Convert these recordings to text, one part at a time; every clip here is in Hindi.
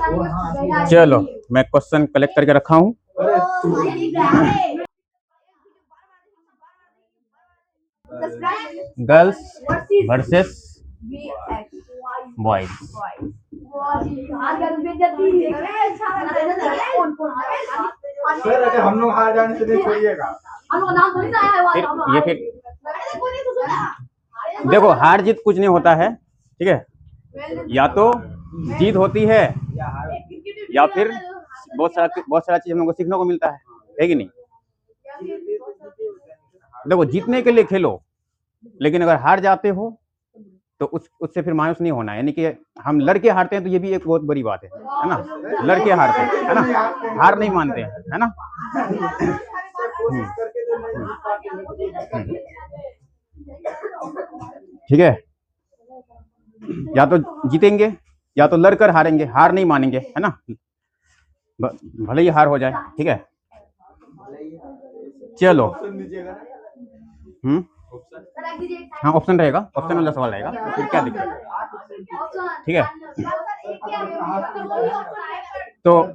चलो मैं क्वेश्चन कलेक्ट करके रखा हूँ। Girls versus boys. हम लोग हार जाने से नहीं छोड़िएगा। फिर देखो हार जीत कुछ नहीं होता है, ठीक है। या तो जीत होती है या फिर बहुत सारा चीज हम लोग को सीखने को मिलता है कि नहीं। देखो जीतने के लिए खेलो, लेकिन अगर हार जाते हो तो उससे फिर मायूस नहीं होना है। यानी कि हम लड़के हारते हैं तो ये भी एक बहुत बड़ी बात है ना। लड़के हारते हैं, है ना, हार नहीं मानते हैं, है ना। ठीक है, या तो जीतेंगे या तो लड़कर हारेंगे, हार नहीं मानेंगे, है ना, भले ही हार हो जाए, ठीक है। चलो हाँ ऑप्शन रहेगा, ऑप्शन वाला सवाल रहेगा, तो फिर क्या दिक्कत है, ठीक है। तो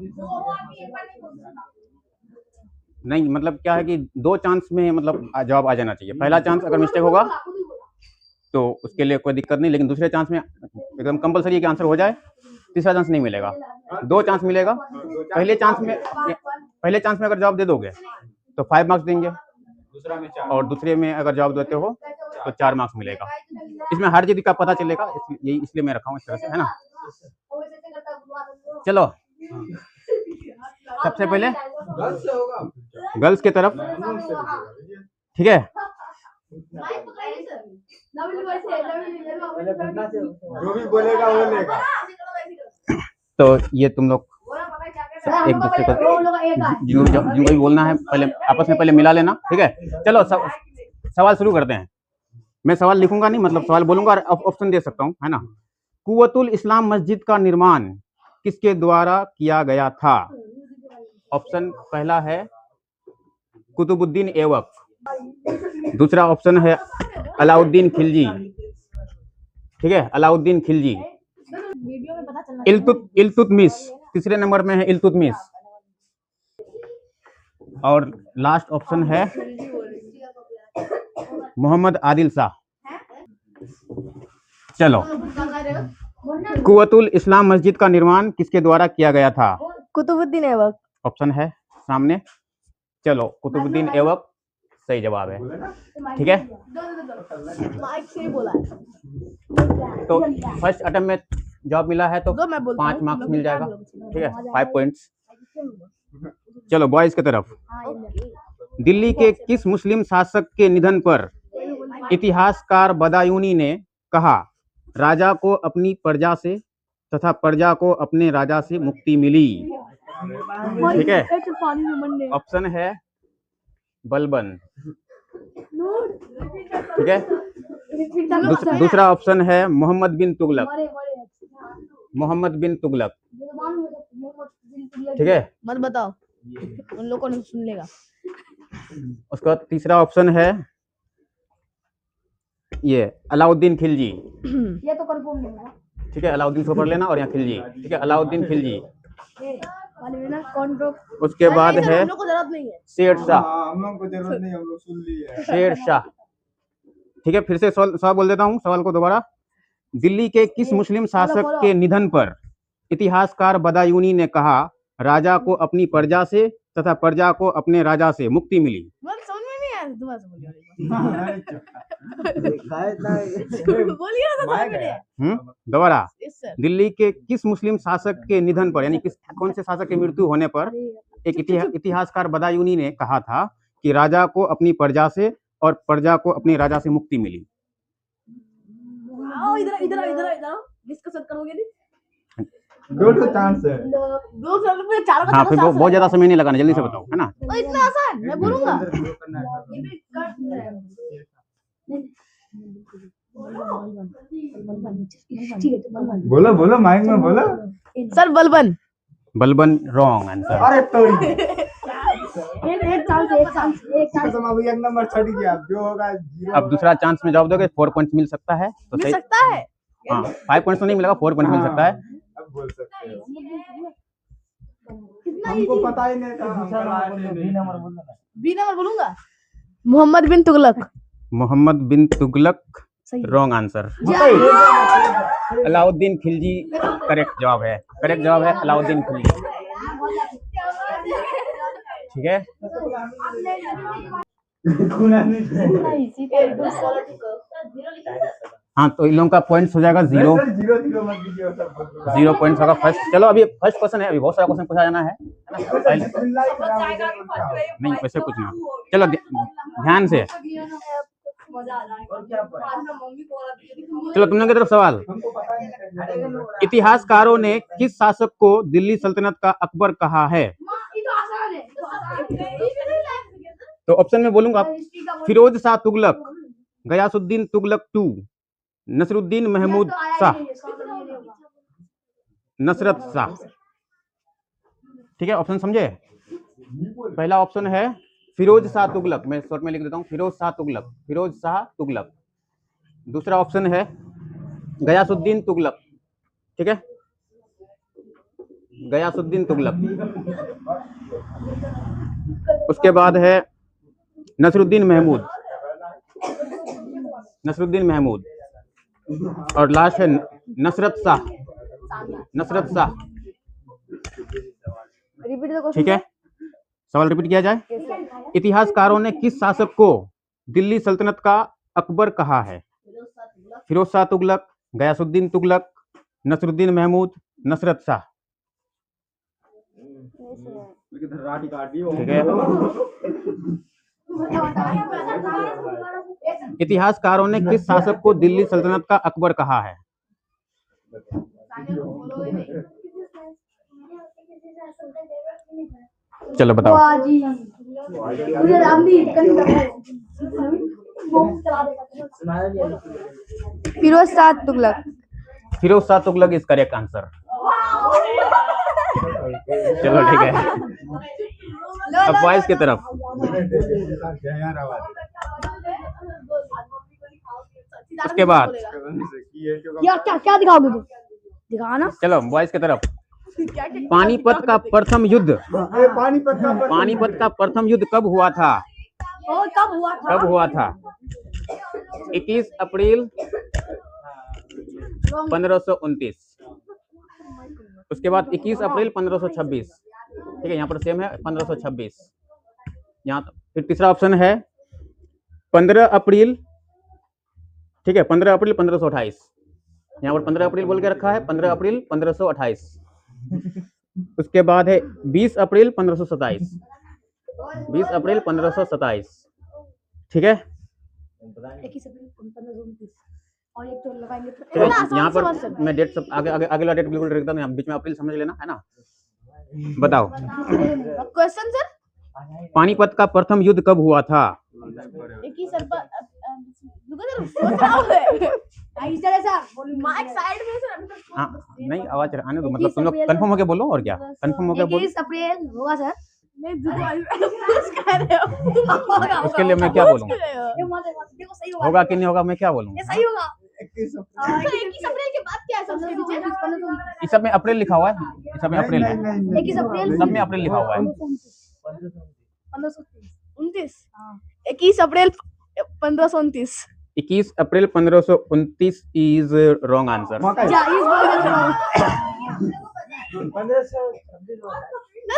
नहीं मतलब क्या है कि 2 चांस में मतलब जवाब आ जाना चाहिए। पहला चांस अगर मिस्टेक होगा तो उसके लिए कोई दिक्कत नहीं, लेकिन दूसरे चांस में एकदम कंपलसरी कि आंसर हो जाए। तीसरा चांस नहीं मिलेगा, 2 चांस मिलेगा। पहले चांस में अगर जवाब दे दोगे तो 5 मार्क्स देंगे, और दूसरे में अगर जवाब देते हो तो 4 मार्क्स मिलेगा। इसमें हर चीज का पता चलेगा, इसलिए मैं रखा हूँ इस तरह से, है ना। चलो सबसे पहले गर्ल्स की तरफ, ठीक है। जो भी बोलेगा वो लेगा। तो ये तुम लोग एक दूसरे को जिनको भी बोलना है पहले आपस में पहले मिला लेना, ठीक है। चलो सवाल शुरू करते हैं। मैं सवाल लिखूंगा नहीं, मतलब सवाल बोलूंगा और ऑप्शन दे सकता हूँ, है ना। कुव्वतुल इस्लाम मस्जिद का निर्माण किसके द्वारा किया गया था? ऑप्शन पहला है कुतुबुद्दीन ऐबक, दूसरा ऑप्शन है अलाउद्दीन खिलजी, ठीक है, अलाउद्दीन खिलजी। इल्तुतमिश तीसरे नंबर में है, इल्तुतमिश। और लास्ट ऑप्शन है मोहम्मद आदिल शाह। चलो कुव्वतुल इस्लाम मस्जिद का निर्माण किसके द्वारा किया गया था? कुतुबुद्दीन ऐबक। ऑप्शन है सामने, चलो कुतुबुद्दीन ऐबक सही जवाब है, ठीक है। तो फर्स्ट अटेम्प्ट में जॉब मिला है तो 5 मार्क्स मिल जाएगा, ठीक है, 5 पॉइंट्स। चलो बॉयज की तरफ। दिल्ली के किस मुस्लिम शासक के निधन पर इतिहासकार बदायूनी ने कहा राजा को अपनी प्रजा से तथा प्रजा को अपने राजा से मुक्ति मिली? ठीक है, ऑप्शन है बलबन, ठीक है। दूसरा ऑप्शन है मोहम्मद बिन तुगलक, मोहम्मद बिन तुगलक, ठीक है। मत बताओ, उन लोगों ने सुन लेगा। उसका तीसरा ऑप्शन है ये अलाउद्दीन खिलजी, ये तो कंफर्म नहीं होगा, ठीक है। अलाउद्दीन को पढ़ लेना और यहाँ खिलजी, ठीक है, अलाउद्दीन खिलजी। उसके बाद है हम लोग को जरूरत नहीं है शेर शाह, हम लोग को जरूरत नहीं, हम लोग सुन लिए शेर शाह, ठीक है। फिर से सवाल बोल देता हूँ, सवाल को दोबारा। दिल्ली के किस मुस्लिम शासक के निधन पर इतिहासकार बदायूनी ने कहा राजा को अपनी प्रजा से तथा प्रजा को अपने राजा से मुक्ति मिली? समझ में नहीं आया, दोबारा से बोलिए। दोबारा। दिल्ली के किस मुस्लिम शासक के निधन पर, यानी कौन से शासक की मृत्यु होने पर एक इतिहासकार बदायूनी ने कहा था कि राजा को अपनी प्रजा से और प्रजा को अपने राजा से मुक्ति मिली? इधर डिस्कशन करोगे नहीं? 2 चांस है, 2 चांस में 4 हाँ, फिर बहुत ज्यादा समय नहीं लगाना, जल्दी से बताओ, है ना। तो इतना आसान मैं बोलूंगा। बोलो बोलो माइक में बोलो। Sir Balban. Balban wrong answer. अरे तो एक चांस एक नंबर छट गया, जो होगा 0। अब दूसरा चांस में जवाब दोगे 4 पॉइंट्स मिल सकता है, तो मिल सही, सकता है। हाँ 5 पॉइंट्स तो नहीं मिलेगा, 4 पॉइंट्स मिल सकता है। बोल सकते हो। कितना हमको easy? पता ही नहीं था, हम कराए थे नहीं। बी नंबर बोलूंगा। मोहम्मद बिन तुगलक। मोहम्मद बिन तुगलक सही। Wrong answer. Alauddin Khilji correct जवाब है। करेक्ट जवाब है अलाउद्दीन खिलजी। ठीक है, हाँ तो इन लोगों का पॉइंट्स हो जाएगा 0। सर, 0-0 मत दीजिए, सब बोल दो। 0 पॉइंट्स होगा फर्स्ट। चलो अभी फर्स्ट क्वेश्चन है, अभी बहुत सारा क्वेश्चन पूछा जाना है ना? पहले बिस्मिल्लाह के नाम से बोलता हूँ। नहीं, वैसे कुछ नहीं। चलो ध्यान से, चलो तुम लोग की तरफ सवाल। हमको पता ही नहीं था। इतिहासकारों ने किस शासक को दिल्ली सल्तनत का अकबर कहा है? तो ऑप्शन में बोलूंगा, फिरोज शाह तुगलक, गयासुद्दीन तुगलक II, नसरुद्दीन महमूद शाह, नसरत शाह। ठीक है, ऑप्शन समझे? पहला ऑप्शन है फिरोज शाह तुगलक, मैं शॉर्ट में लिख देता हूँ, फिरोज शाह तुगलक, फिरोज शाह तुगलक। दूसरा ऑप्शन है गयासुद्दीन तुगलक। ठीक है, गयासुद्दीन तुगलक। उसके बाद है नसरुद्दीन महमूद, नसरुद्दीन महमूद। और लास्ट है नसरत शाह, नसरत शाह। ठीक है, सवाल रिपीट किया जाए। इतिहासकारों ने किस शासक को दिल्ली सल्तनत का अकबर कहा है? फिरोज शाह तुगलक, गयासुद्दीन तुगलक, नसरुद्दीन महमूद, नसरत शाह। ठीक है, इतिहासकारों ने किस शासक को दिल्ली सल्तनत का अकबर कहा है? चलो बताओ। Firoz Shah Tughlaq. Firoz Shah Tughlaq is correct answer. चलो ठीक है, अब बॉयज की तरफ। उसके बाद क्या क्या क्या दिखाओगे तुम? दिखाओ ना। चलो बॉयज की तरफ। पानीपत का प्रथम युद्ध, पानीपत का प्रथम युद्ध कब हुआ था? और कब हुआ था? कब हुआ था? 21 अप्रैल 1529। उसके बाद 21 अप्रैल 1526। ठीक है, यहाँ पर सेम है 1526। यहाँ फिर तीसरा ऑप्शन है 15 अप्रैल। ठीक है, 15 अप्रैल 1528। यहाँ पर 15 अप्रैल बोल के रखा है, 15 अप्रैल 1528। उसके बाद है 20 अप्रैल 1527, 20 अप्रैल 1527। ठीक है, और एक तो लगाएंगे तो ठीक है, यहाँ पर मैं डेट सब आगे आगे अगला डेट बिल्कुल लिख देता हूँ, बीच में अप्रैल समझ लेना है ना। बताओ, क्वेश्चन सर। पानीपत का प्रथम युद्ध कब हुआ था? एक ही सर पर सोच रहा हूँ इस तरह से माइक साइड में सर। हाँ नहीं, आवाज आने दो, मतलब तुम लोग कंफर्म होके बोलो। और क्या कंफर्म होके बोलो? 21 अप्रैल होगा सर। नहीं कह रहे हो। उसके लिए मैं क्या बोलूँ? देखो सही होगा। होगा कि नहीं होगा मैं क्या बोलूँ? ये सही होगा। 21 अप्रैल के बाद क्या है सबसे पीछे? इस सब में अप्रैल लिखा हुआ है, इस सब में अप्रैल है, 21 अप्रैल सब में अप्रैल लिखा हुआ है। 1529। 21 अप्रैल 1529। 21 अप्रैल 1529 इज रॉन्ग आंसर।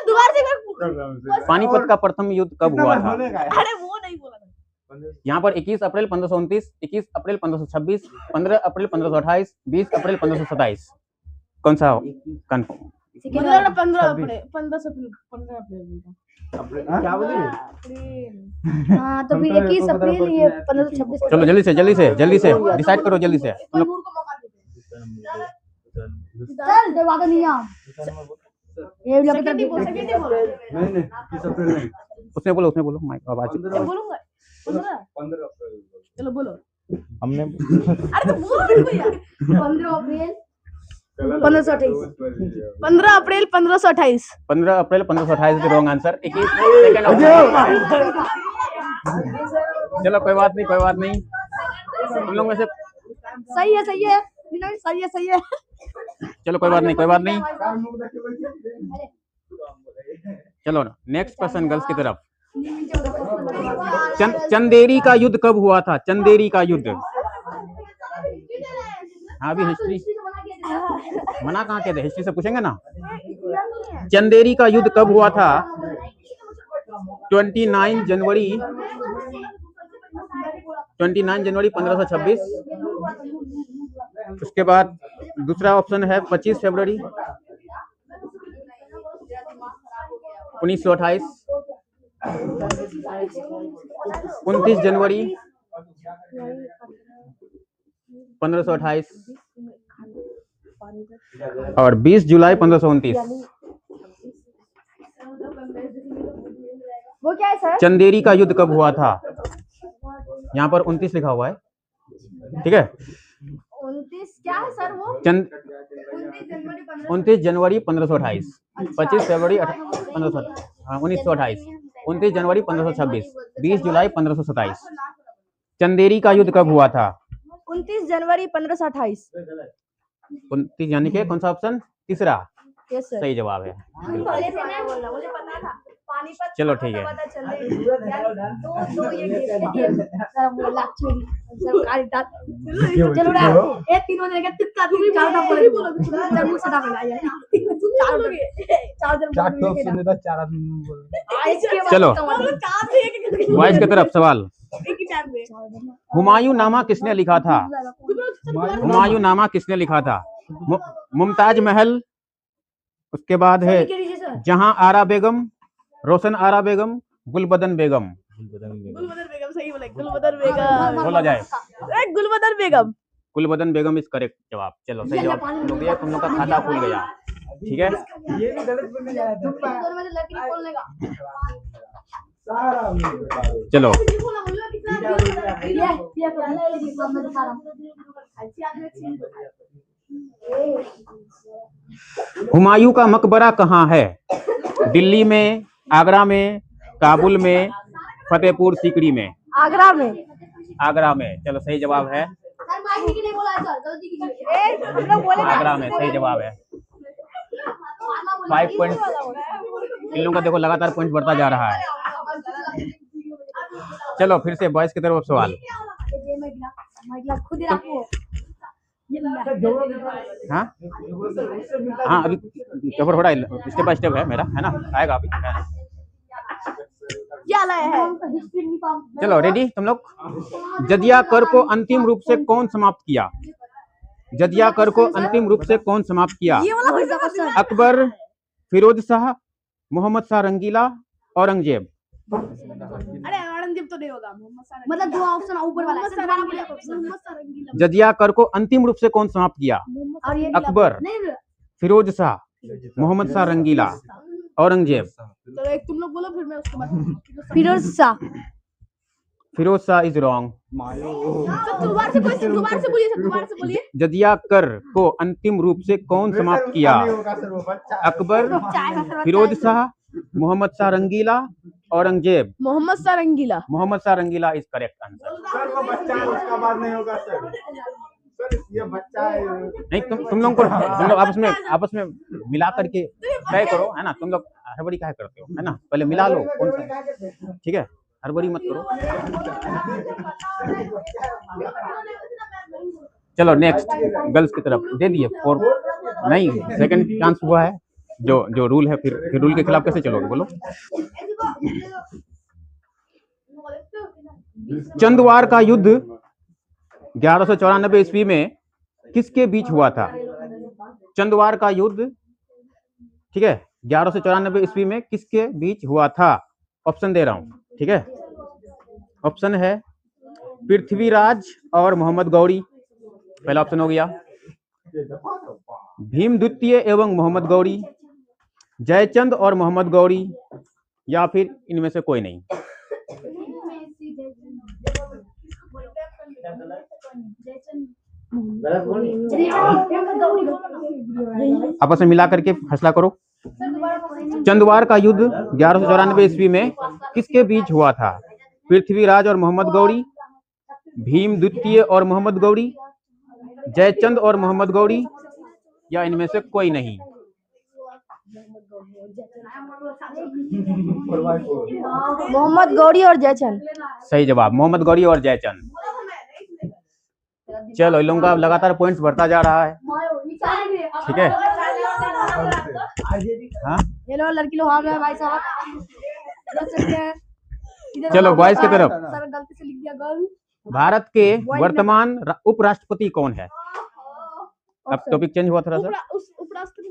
दोबारा से पानीपत का प्रथम युद्ध कब हुआ था? अरे वो नहीं बोला था। यहाँ पर 21 अप्रैल 1529, 21 अप्रैल 1526, 15 अप्रैल 1528, 20 अप्रैल 1527। कौन सा कंफर्म? 15 अप्रैल 15 अप्रैल क्या बोले? हाँ तो फिर 21 अप्रैल ये 1526। चलो जल्दी से डिसाइड करो जल्दी से। चल दरवाजा नहीं आ ये लोग नहीं, किस अप्रैल नहीं। उसने बोलो माइक आवाज। बोलूंगा 15 अप्रैल। चलो बोलो। हमने अरे तो बोलो बिल्कुल यार। 15 अप्रैल 1528। 15 अप्रैल 1528। 15 अप्रैल 1528 इज रॉन्ग आंसर। 21 सेकंड। चलो कोई बात नहीं, तुम लोग में से सही है सही है चलो कोई बात नहीं, कोई बात नहीं। चलो नेक्स्ट क्वेश्चन गर्ल्स की तरफ। चंदेरी का युद्ध कब हुआ था? चंदेरी का युद्ध। हाँ अभी हिस्ट्री मना कहाँ कहते, हिस्ट्री से पूछेंगे ना। चंदेरी का युद्ध कब हुआ था? 29 जनवरी 1526। उसके बाद दूसरा ऑप्शन है 25 फरवरी 1928, 29 जनवरी 1528 और 20 जुलाई 1529। वो क्या है सर? चंदेरी का युद्ध कब हुआ था? यहाँ पर 29 लिखा हुआ है, ठीक है। 29 क्या है सर वो? 29 जनवरी 1528, 25 फरवरी 1928, 29 जनवरी 1526, 20 जुलाई 1527। चंदेरी का युद्ध कब हुआ था? 29 जनवरी 1528। 29 यानी कि कौन सा ऑप्शन? तीसरा यस सर। सही जवाब है। मुझे पता था। पानीपत चलो ठीक है। चलो ना ये तीनों जगह तुक्का तुम चारटा बोले सर मुझे सदा मिला यार चलो बॉयज की तरफ सवाल। हुमायूं नामा किसने लिखा था? हुमायूं नामा किसने लिखा था? मुमताज महल, उसके बाद है जहां आरा बेगम, रोशन आरा बेगम, गुलबदन बेगम। गुलबदन बेगम सही बोले। गुलबदन बेगम बोला जाए। गुलबदन बेगम। गुलबदन बेगम इज करेक्ट जवाब। चलो सही जवाब तुम लोग, तुम लोग का खाता खुल गया, ठीक है। ये भी गलत बोलने जा रहा था। चलो हुमायूं का मकबरा कहाँ है? दिल्ली में, आगरा में, काबुल में, फतेहपुर सीकरी में? आगरा में। आगरा में। चलो सही जवाब है आगरा में, सही जवाब है। 5 पॉइंट इन लोगों का देखो लगातार पॉइंट बढ़ता जा रहा है। चलो फिर से बॉयज की तरफ सवाल। हाँ हाँ अभी पेपर थोड़ा स्टेप बाय स्टेप है मेरा, है ना, आएगा अभी। चलो रेडी तुम लोग। जजिया कर को अंतिम रूप से कौन समाप्त किया? जजिया कर को अंतिम रूप से कौन समाप्त किया? अकबर, फिरोज शाह, मोहम्मद शाह रंगीला, औरंगजेब। अरे औरंगजेब तो नहीं होगा, मतलब दो ऑप्शन ऊपर वाला है। जजिया कर को अंतिम रूप से कौन समाप्त किया? अकबर, फिरोज शाह, मोहम्मद शाह रंगीला, औरंगजेब। तो एक तुम लोग बोलो फिर मैं उसके बाद। फिरोज शाह। Firoz Shah is wrong. दोबारा से बोलिए। जजिया कर को अंतिम रूप से कौन समाप्त किया? अकबर, फिरोज शाह, मोहम्मद शाह रंगीला, औरंगजेब। मोहम्मद शाह रंगीला। मोहम्मद शाह रंगीला इज करेक्ट आंसर। सर वो बच्चा है, उसका बात नहीं होगा सर। सर ये बच्चा है। नहीं तुम लोग आपस में मिला करके तय करो, है ना। तुम लोग हड़बड़ी काहे करते हो, है ना। पहले मिला लो कौन सा, ठीक है, हड़बड़ी मत करो। चलो नेक्स्ट गर्ल्स की तरफ दे दिए। 4 नहीं, सेकंड चांस हुआ है। जो रूल है, फिर रूल के खिलाफ कैसे चलोगे बोलो। चंदवार का युद्ध 1194 ईस्वी में किसके बीच हुआ था? चंदवार का युद्ध, ठीक है, 1194 ईस्वी में किसके बीच हुआ था? ऑप्शन दे रहा हूं, ठीक है। ऑप्शन है पृथ्वीराज और मोहम्मद गौरी, पहला ऑप्शन हो गया। भीम द्वितीय एवं मोहम्मद गौरी, जयचंद और मोहम्मद गौरी, या फिर इनमें से कोई नहीं। आपस में मिला करके फैसला करो। चंदवार का युद्ध 1194 ईस्वी में किसके बीच हुआ था? पृथ्वीराज और मोहम्मद गौरी, भीम द्वितीय और मोहम्मद गौरी, जयचंद और मोहम्मद गौरी, या इनमें से कोई नहीं? मोहम्मद गौरी और जयचंद। सही जवाब, मोहम्मद गौरी और जयचंद। चलो इन लोगों का लगातार पॉइंट्स बढ़ता जा रहा है, ठीक है। हाँ ये लो लड़की लोग हार रहे हैं भाई साहब, देख सकते हैं। इधर चलो बॉयज की तरफ। सर गलती से लिख दिया गर्ल। भारत के वर्तमान उपराष्ट्रपति कौन है? अब टॉपिक चेंज हुआ थोड़ा सा। उपराष्ट्रपति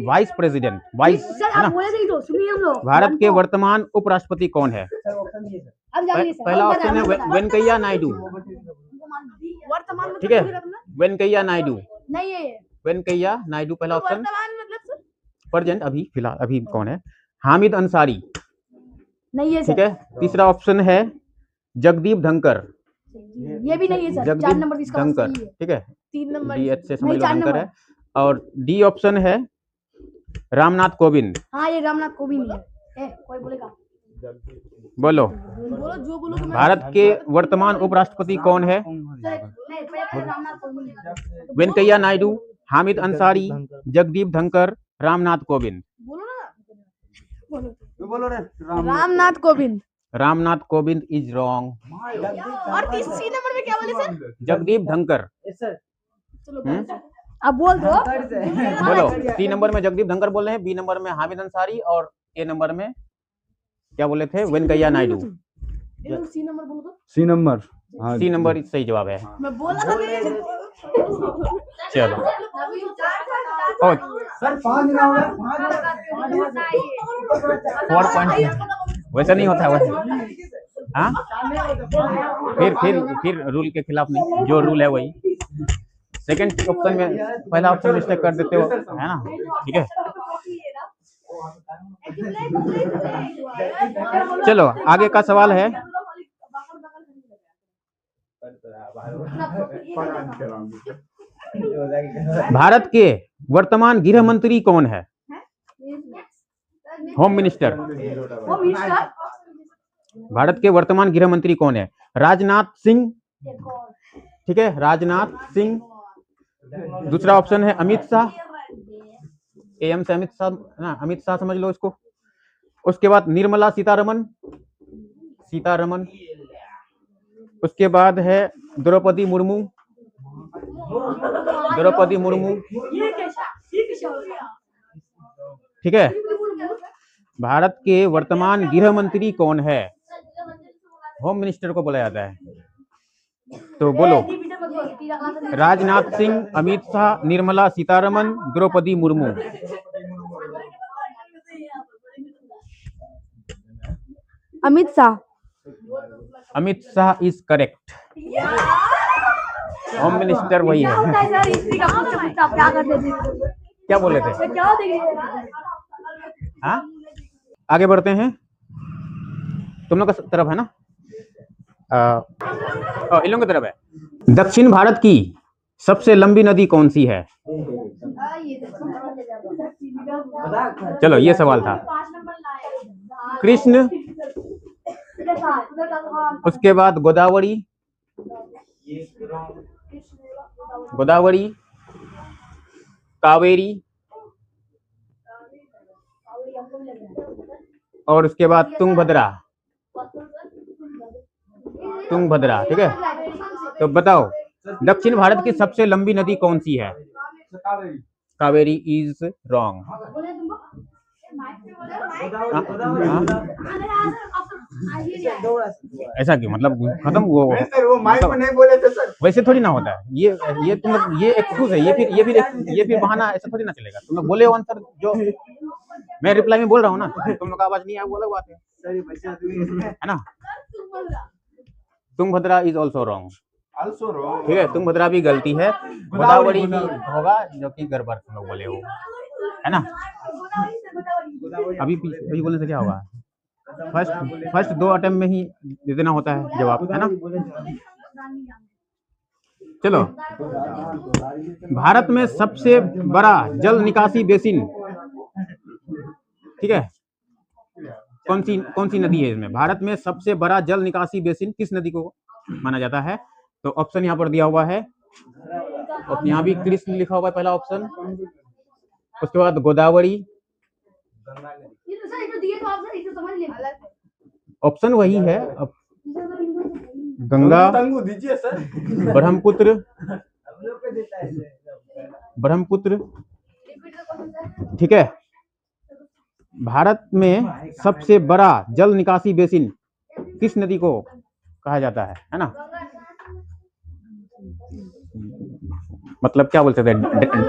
वाइस प्रेसिडेंट, वाइस सर है ना। आप बोले थे तो सुनिए हम लोग। भारत के वर्तमान उपराष्ट्रपति कौन है? अब जानिए सर। पहला ऑप्शन है वेंकैया नायडू, वर्तमान मतलब ठीक है। क्या मतलब? वेंकैया नायडू, नहीं है वेंकैया नायडू पहला ऑप्शन। वर्तमान मतलब सर प्रेजेंट, अभी फिलहाल अभी कौन है? हामिद अंसारी, नहीं है ठीक सर। है। तीसरा ऑप्शन है जगदीप धनकर, ये भी नहीं है सर। 4 नंबर जगदीप इसका धनकर, सही है। ठीक है। 3 नंबर डी एच से समझ नहीं, लो 4 धनकर नंबर है। और डी ऑप्शन है रामनाथ कोविंद। हाँ ये रामनाथ कोविंद है। कोई बोलेगा? बोलो, बोलो जो बोलो तो मैं। भारत के वर्तमान उपराष्ट्रपति कौन है? नहीं पहले रामनाथ कोविंद। वेंकैया नायडू, हामिद अंसारी, जगदीप धनकर, रामनाथ कोविंद। बोलो ना, बोलो रे रामनाथ कोविंद। Ramnath Kovind is wrong. और तीसरी नंबर में क्या बोले सर? जगदीप धनकर। चलो अब बोल दो। बोलो, सी नंबर में जगदीप धनकर बोल रहे हैं, बी नंबर में हामिद अंसारी, और ए नंबर में क्या बोले थे? वेंकैया नायडू। सी नंबर बोलो तो। सी नंबर। सी नंबर सही जवाब है। मैं बोला था चलो और सर 5 ना होगा। 4 पॉइंट वैसा नहीं होता वैसे। हाँ फिर रूल के खिलाफ नहीं, जो रूल है वही। सेकंड ऑप्शन में पहला ऑप्शन मिस्टेक कर देते हो, है ना, ठीक है। चलो आगे का सवाल है, भारत के वर्तमान गृह मंत्री कौन है? Home minister. भारत के वर्तमान गृह मंत्री कौन है? राजनाथ सिंह, ठीक है, राजनाथ सिंह। दूसरा ऑप्शन है अमित शाह, एम से अमित शाह ना, अमित शाह समझ लो इसको। उसके बाद निर्मला सीतारमन, सीतारमन। उसके बाद है द्रौपदी मुर्मू, द्रौपदी मुर्मू, ठीक है। भारत के वर्तमान गृह मंत्री कौन है? होम मिनिस्टर को बोला जाता है, तो बोलो। Rajnath Singh, Amit Shah, Nirmala Sitharaman, Droupadi Murmu. Amit Shah. Amit Shah is correct. Home minister वही है। क्या बोले थे? हाँ आगे बढ़ते हैं, तुम लोग का तरफ है ना, इन लोगों की तरफ है। दक्षिण भारत की सबसे लंबी नदी कौन सी है? चलो ये सवाल था। कृष्ण, उसके बाद गोदावरी, गोदावरी, कावेरी, और उसके बाद तुंगभद्रा, तुंगभद्रा, ठीक है। तो बताओ दक्षिण भारत की सबसे लंबी नदी कौन सी है? Kaveri is wrong. ऐसा क्यों, मतलब खत्म वो? सर वो माइक में नहीं बोले थे सर। वैसे थोड़ी ना होता है ये तुम लोग, ये एक्सक्यूज है, ये फिर बहाना, ऐसा थोड़ी ना चलेगा। तुम लोग बोले हो आंसर, जो मैं रिप्लाई में बोल रहा हूँ ना, तुम लोग आवाज नहीं आया, वो अलग बात है ना। तुंगभद्रा इज ऑल्सो रॉन्ग, ठीक है। तुंगभद्रा भी गलती है, गोदावरी भी होगा, जो कि गड़बड़ तुम लोग बोले हो, है ना। अभी बोलने से क्या होगा? फर्स्ट 2 अटेम्प्ट में ही दे देना होता है जवाब, है ना। चलो, भारत में सबसे बड़ा जल निकासी बेसिन, ठीक है, कौन सी नदी है इसमें? भारत में सबसे बड़ा जल निकासी बेसिन किस नदी को माना जाता है? तो ऑप्शन यहाँ पर दिया हुआ है और यहाँ भी कृष्ण लिखा हुआ है पहला ऑप्शन। उसके बाद गोदावरी, ये तो सर ये तो दिए तो आप सर ये तो समझ लेंगे। ऑप्शन वही है। अब गंगा, तंगू दीजिए सर। ब्रह्मपुत्र, ब्रह्मपुत्र, ठीक है। भारत में सबसे बड़ा जल निकासी बेसिन किस नदी को कहा जाता है ना? मतलब क्या बोल सकते हैं,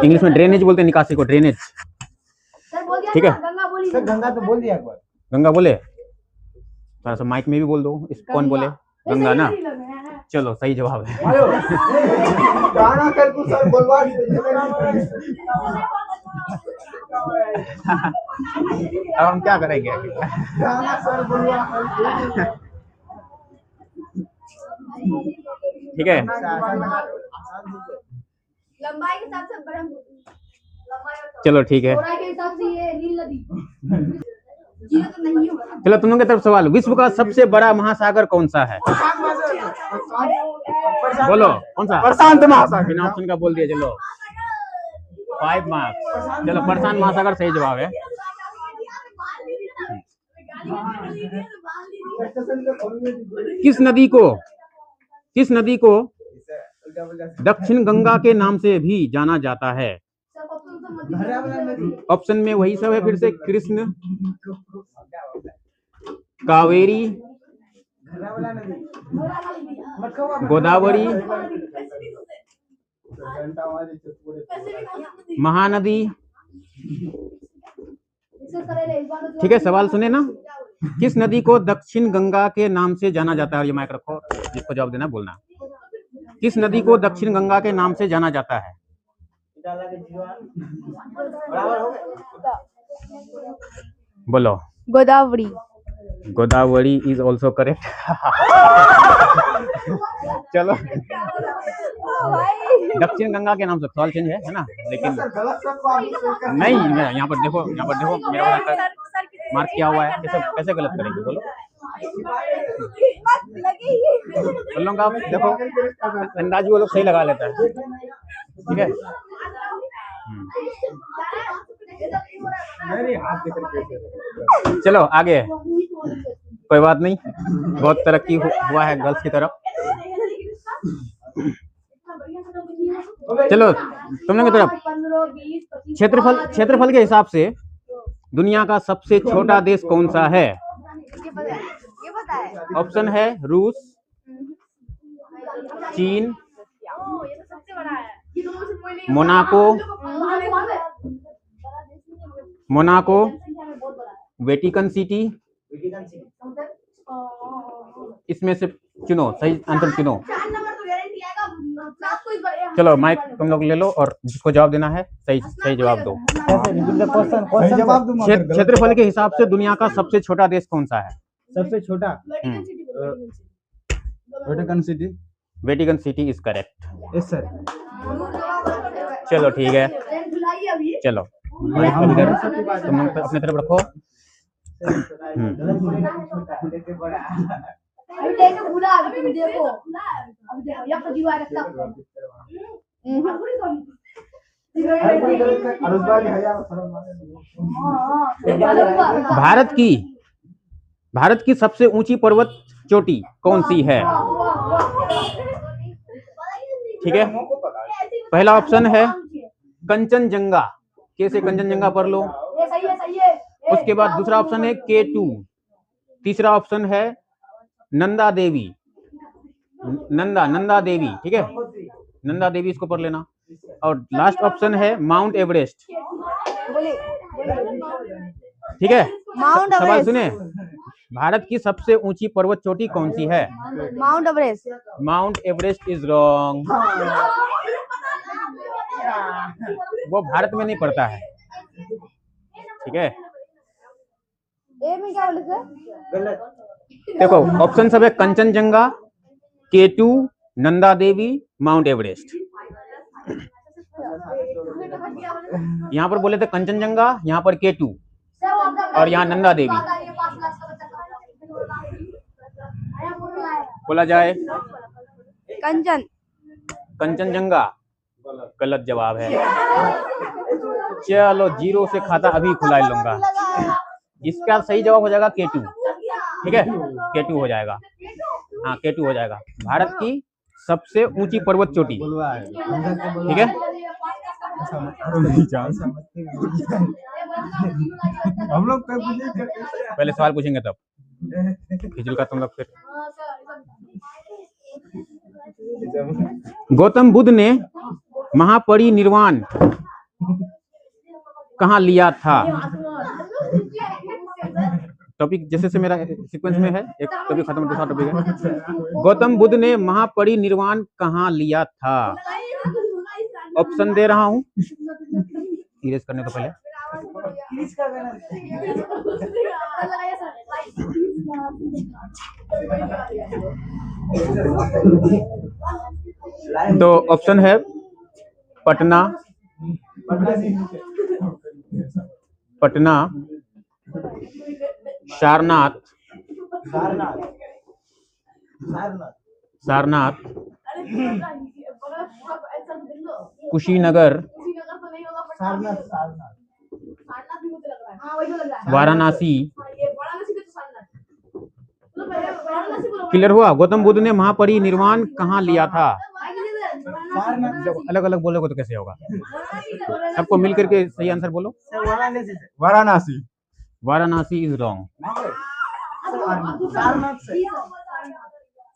इंग्लिश में ड्रेनेज बोलते हैं निकासी को, ड्रेनेज, सर बोल दिया ठीक है। गंगा बोली सर गंगा तो बोल दिया एक बार। गंगा बोले, थोड़ा सा माइक में भी बोल दो। इस कौन बोले? गंगा ना, चलो सही जवाब है। गाना कर तू सर बोलवा अब हम क्या करेंगे? गाना सर बोलवा। ठीक है, लंबाई के हिसाब से ब्रह्मपुत्र, लंबाई और चलो ठीक है। चौड़ाई के हिसाब से ये नील नदी। जीरो तो नहीं होगा। चलो तुम लोग की तरफ सवाल, विश्व का सबसे बड़ा महासागर कौन सा है? बोलो कौन सा? प्रशांत महासागर। बिना ऑप्शन का बोल दिया। चलो 5 मार्क्स। चलो प्रशांत महासागर सही जवाब है। किस नदी को दक्षिण गंगा के नाम से भी जाना जाता है? ऑप्शन में वही सब है फिर से, कृष्ण, कावेरी, गोदावरी, महानदी। ठीक है, सवाल सुने ना। किस नदी को दक्षिण गंगा के नाम से जाना जाता है? ये माइक रखो, जिसको जवाब देना बोलना। किस नदी को दक्षिण गंगा के नाम से जाना जाता है? बोलो। Godavari. Godavari is also correct. चलो दक्षिण गंगा के नाम से सवाल चेंज है ना, लेकिन नहीं, यहाँ पर देखो, यहाँ पर देखो मेरा मार्क क्या हुआ है, कैसे गलत करेंगे बोलो। बोल आप देखो, अंदाज वो लोग सही लगा लेता है, ठीक है। चलो आगे, कोई बात नहीं, बहुत तरक्की हुआ है गर्ल्स की तरफ। चलो तुम लोग की तरफ, क्षेत्रफल के हिसाब से दुनिया का सबसे छोटा देश कौन सा है? ऑप्शन है रूस, चीन, मोनाको, वेटिकन सिटी। इसमें से चुनो, सही आंसर चुनो। चलो माइक तुम लोग ले लो और जिसको जवाब देना है सही जवाब दो। क्षेत्रफल के हिसाब से दुनिया का सबसे छोटा देश कौन सा है? सबसे छोटा Vatican city is correct. Yes sir. चलो ठीक है, चलो तुम लोग अपने तरफ रखो। भारत की सबसे ऊंची पर्वत चोटी कौन सी है? ठीक है, पहला ऑप्शन है कंचनजंगा, कैसे कंचनजंगा पढ़ लो। उसके बाद दूसरा ऑप्शन है K2, तीसरा ऑप्शन है नंदा देवी, नंदा देवी, ठीक है, नंदा देवी इसको पढ़ लेना। और लास्ट ऑप्शन है माउंट एवरेस्ट, ठीक है। सवाल सुने, भारत की सबसे ऊंची पर्वत चोटी कौन सी है? Mount Everest. Mount Everest is wrong, वो भारत में नहीं पड़ता है, ठीक है। ए में क्या बोले सर? देखो ऑप्शन सब है Kanchenjunga, K2, Nanda Devi, mount Everest. यहाँ पर बोले थे कंचनजंगा, यहाँ पर K2 और यहाँ नंदा देवी। बोला जाए कंचनजंगा, गलत जवाब है। चलो 0 से खाता अभी खुला लूंगा। इसका सही जवाब हो जाएगा K2। ठीक है, K2 हो जाएगा। हाँ, K2 हो जाएगा। भारत की सबसे ऊंची पर्वत चोटी। ठीक है, हम लोग पहले सवाल पूछेंगे तब खिचड़ी का तुम लोग फिर। गौतम बुद्ध ने महापरिनिर्वाण कहाँ लिया था? टॉपिक जैसे से मेरा सीक्वेंस में है, एक टॉपिक खत्म दूसरा टॉपिक है। गौतम बुद्ध ने महापरिनिर्वाण कहाँ लिया था? ऑप्शन दे रहा हूँ, इरेज करने तो पहले। तो ऑप्शन है पटना, सारनाथ, कुशीनगर, वाराणसी। क्लियर हुआ? गौतम बुद्ध ने महापरिनिर्वाण कहाँ लिया था? अलग अलग बोलोगे तो कैसे होगा? सबको मिलकर के सही आंसर बोलो। वाराणसी। Varanasi is wrong.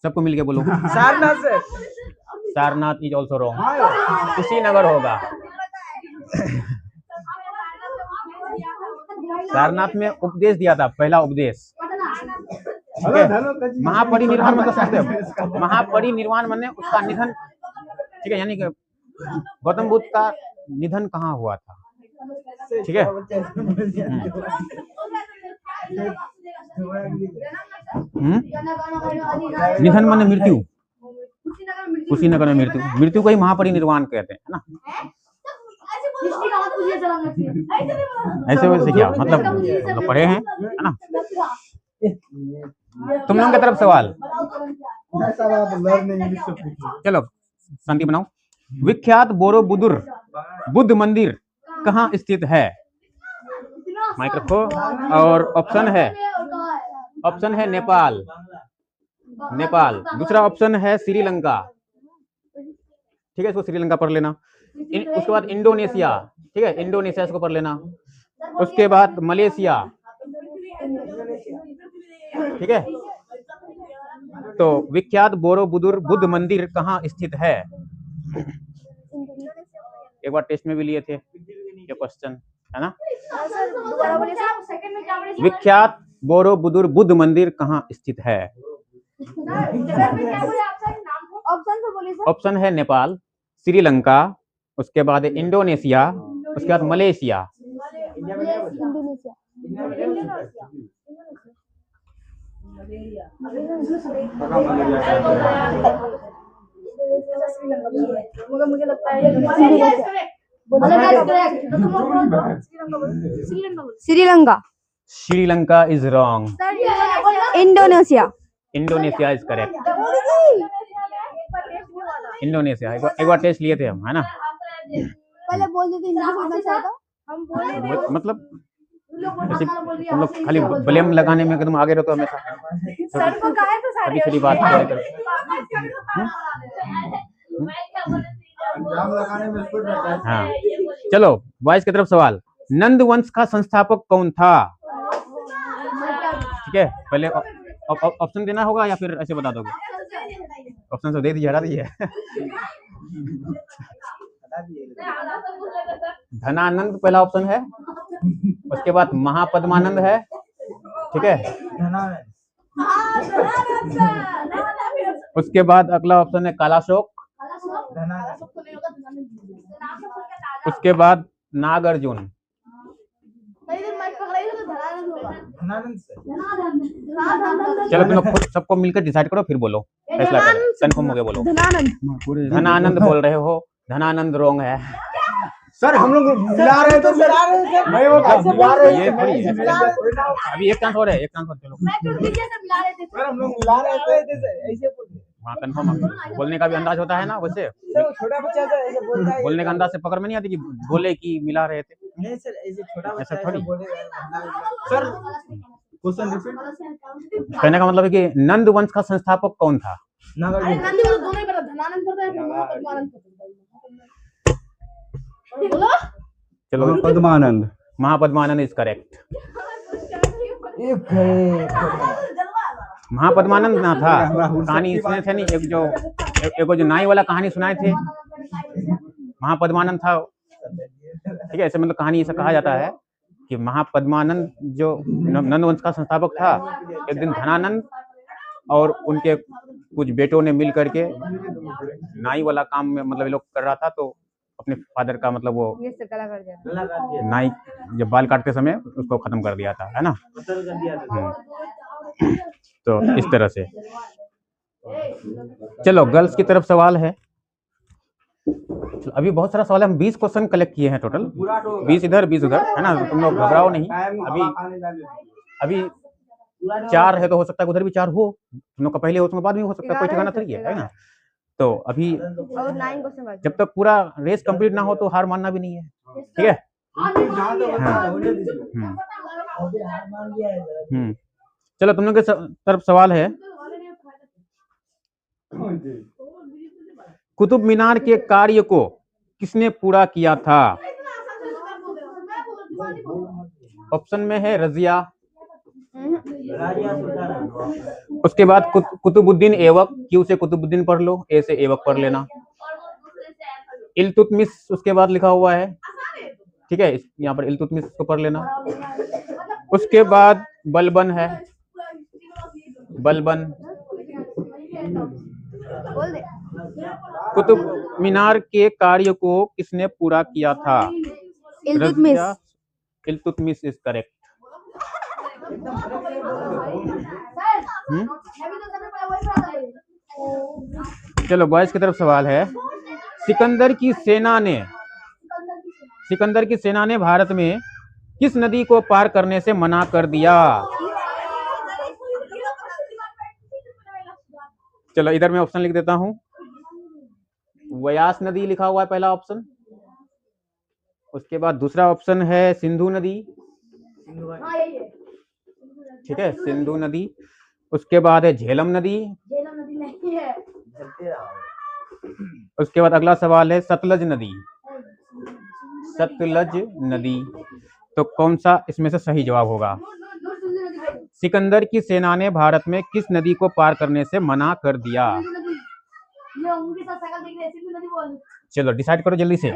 सबको मिलके बोलो। Sarnath is also wrong. Kushinagar होगा। सारनाथ में उपदेश दिया था, पहला उपदेश। ठीक है, महापरिनिर्वाण मतलब समझते हो? महापरिनिर्वाण माने उसका निधन। ठीक है, यानी कि गौतम बुद्ध का निधन कहाँ हुआ था? ठीक है, निधन माने मृत्यु। कुशीनगर में मृत्यु, मृत्यु को ही महापरिनिर्वाण कहते हैं, है ना? ऐसे वैसे क्या मतलब तो पढ़े हैं, है ना? तुम लोगों की तरफ सवाल। चलो शांति बनाओ। विख्यात बोरोबुदुर बुद्ध मंदिर कहाँ स्थित है? माइक रखो। और ऑप्शन है नेपाल। दूसरा ऑप्शन है श्रीलंका। ठीक है, इसको श्रीलंका पढ़ लेना। उसके बाद इंडोनेशिया। ठीक है, इंडोनेशिया इसको पढ़ लेना। उसके बाद मलेशिया। ठीक है, तो विख्यात बोरोबुदुर बुद्ध मंदिर कहाँ स्थित है? एक बार टेस्ट में भी लिए थे ये क्वेश्चन, है ना? विख्यात बोरोबुदुर बुद्ध मंदिर कहाँ स्थित है? ऑप्शन है नेपाल, श्रीलंका, उसके बाद इंडोनेशिया, उसके बाद मलेशिया। मुझे लगता है Sri Lanka is wrong. Indonesia is correct. Indonesia एक बार टेस्ट लिए थे हम, है ना? पहले बोल देते हम बोले मतलब तुम लोग खाली ब्लेम लगाने में तुम आगे रहते हो हमेशा। सर को कहा है तो सारी छोटी बात हाँ। चलो बॉयज की तरफ सवाल। नंद वंश का संस्थापक कौन था? ठीक है, पहले ऑप्शन देना होगा या फिर ऐसे बता दोगे? ऑप्शन तो दे दीजिए, हटा दीजिए। धनानंद पहला ऑप्शन है, उसके बाद महापद्मानंद है। ठीक है, उसके बाद अगला ऑप्शन है कालाशोक, उसके बाद नागार्जुन। चलो तुम लोग खुद सबको मिलकर डिसाइड करो फिर बोलो, फैसला करो, कंफर्म हो गया बोलो। धनानंद बोल रहे हो, धनानंद रॉन्ग है। सर हम लोग मिला रहे तो सर नहीं होगा, मिला रहे ये थोड़ी है। अभी एक चांस और है, एक चांस और। चलो सर हम लोग मिला रहे थे ऐसे हाँ कंफर्म, बोलने का भी अंदाज होता है ना, वैसे सर वो छोटा बच्चा तो ऐसे बोलता है। बोलने का अंदाज से पकड़ में नहीं आती कि बोले कि मिला रहे थे, नहीं सर, ऐसे छोटा बच्चा ऐसा ऐसे थोड़ी। बोलेगा। Sir question repeat. कहने का मतलब है कि नंद वंश का संस्थापक कौन था? नगर अरे नंदी मतलब दोनों ही पता, धनानंद पता है, फिर महापद्मानंद पता है। बोलो चलो पद्मानंद। Mahapadmananda is correct. एक है। महापद्मानंद ना था, कहानी इसमें थे नहीं, एक जो नाई वाला कहानी सुनाए थे, महापद्मानंद था, ठीक है। ऐसे मतलब कहानी ऐसा कहा जाता है कि महापद्मानंद जो नंद वंश का संस्थापक था, एक दिन धनानंद और उनके कुछ बेटों ने मिल करके नाई वाला काम में मतलब ये लोग कर रहा था, तो अपने फादर का मतलब वो ये से गला कर दिया। नाई जब बाल काटते समय उसको खत्म कर दिया था, है ना। तो इस तरह से। चलो गर्ल्स की तरफ सवाल है। अभी बहुत सारा सवाल है, हम 20 क्वेश्चन कलेक्ट किए हैं टोटल, 20 इधर 20 उधर, है ना। तुम लोग घबराओ नहीं, अभी 4 है तो हो सकता है उधर भी 4 हो, तुम लोग का पहले हो उसके बाद भी हो सकता है, कोई ठिकाना थोड़ी है ना। तो अभी और 9 क्वेश्चन बाकी। जब तक पूरा रेस कंप्लीट ना हो तो हार मानना भी नहीं है, ठीक है। चलो तुम लोग के तरफ सवाल है, कुतुब मीनार के कार्य को किसने पूरा किया था? ऑप्शन में है रजिया, उसके बाद कुतुबुद्दीन ऐबक, क्यू से कुतुबुद्दीन पढ़ लो, ए से ऐबक पढ़ लेना। इल्तुतमिश उसके बाद लिखा हुआ है, ठीक है, यहाँ पर इल्तुतमिश को पढ़ लेना। उसके बाद बलबन है, बलबन। बोल दे। कुतुब मीनार के कार्य को किसने पूरा किया था? इल्तुतमिश। Iltutmish is correct. चलो बॉयज की तरफ सवाल है, सिकंदर की सेना ने भारत में किस नदी को पार करने से मना कर दिया? चलो इधर मैं ऑप्शन लिख देता हूं, व्यास नदी लिखा हुआ है पहला ऑप्शन, उसके बाद दूसरा ऑप्शन है सिंधु नदी, ठीक है, सिंधु नदी। उसके बाद है झेलम नदी, उसके बाद अगला सवाल है सतलज नदी, सतलज नदी। तो कौन सा इसमें से सही जवाब होगा? सिकंदर की सेना ने भारत में किस नदी को पार करने से मना कर दिया? चलो डिसाइड करो जल्दी से,